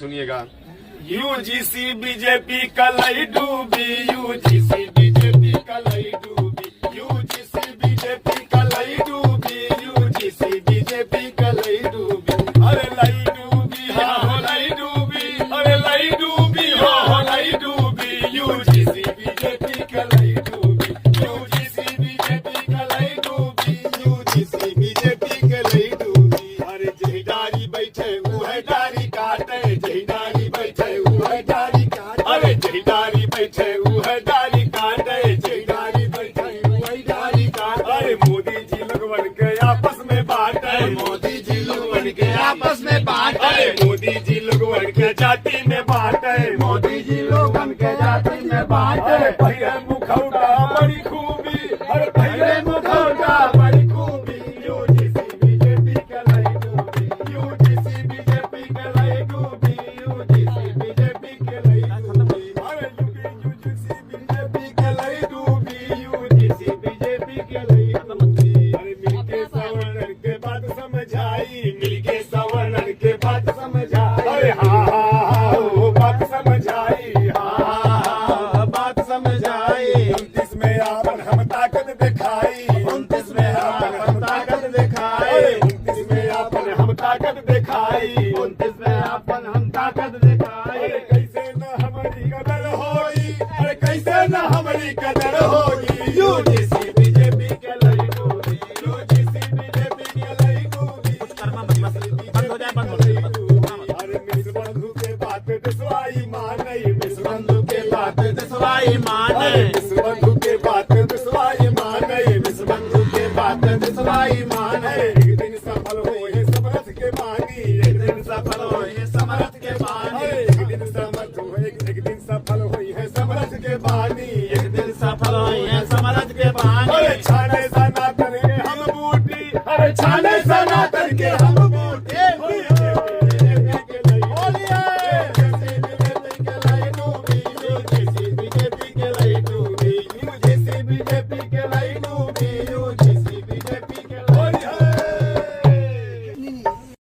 सुनिएगा। UGC BJP कलई डूबी, UGC BJP कलई डूबी, यूजीसी बीजेपी कलई डूबी, यूजीसी बीजेपी कलई डूबी। अरे लई डूबी हो लई डूबी, अरे लई डूबी हो लई डूबी, यूजीसी बीजेपी कलई डूबी, यूजीसी बीजेपी कलई डूबी, यूजीसी बीजेपी कलई डूबी। अरे जहीदारी बैठे वो है डारी काटे, जहीदारी बैठे वो है डारी काटे, अरे जहीदारी बैठे वो है डारी काटे, जहीदारी बैठे वो है डारी काटे। अरे मोदी जी लोगवन के आपस में बांटे, मोदी जी लोगवन के आपस में बांटे, अरे मोदी जी लोगवन के जाति में बांटे, मोदी जी लोगन के जाति में बांटे। पहले मुखौटा बड़ी खूबी, अरे पहले मुखौटा बड़ी खूबी, यूजीसी बीजेपी कलई डूबी, यूजीसी बीजेपी कलई डूबी, यूजीसी बीजेपी कलई डूबी। अरे यूजीसी बीजेपी कलई डूबी, यूजीसी बीजेपी कलई डूबी। अरे मिलके सवर्णन के बात समझाई, मिलके सवर्णन के बात समझाई, अरे हाँ वो बात समझाई, हाँ बात समझाई। 29 में आपन हम ताकत दिखाई, 29 में आपन हम ताकत दिखाई, 29 में आपन हम ताकत दिखाई, 29 में आपन हम ताकत दिखाई। अरे कैसे न हमारी कदर होगी, अरे कैसे न हमारी कदर होगी, यूजीसी बीजेपी के लई डूबी, यूजीसी बीजेपी के लई डूबी। बंद हो जाए, बंद हो जाए। अरे मिस बंधु के बात दसवाई माने, मिस बंधु के बात दसवाई माने, मिस बंधु के बात दसवाई माने, मिस बंधु के बात दसवाई माने। एक दिन सफल होए समरथ के बानी, एक दिन सफल होए समरथ के बानी, एक दिन समर्थ होए, एक दिन सफल होई है समरथ के बानी, एक दिन सफल होई है समरथ के बानी।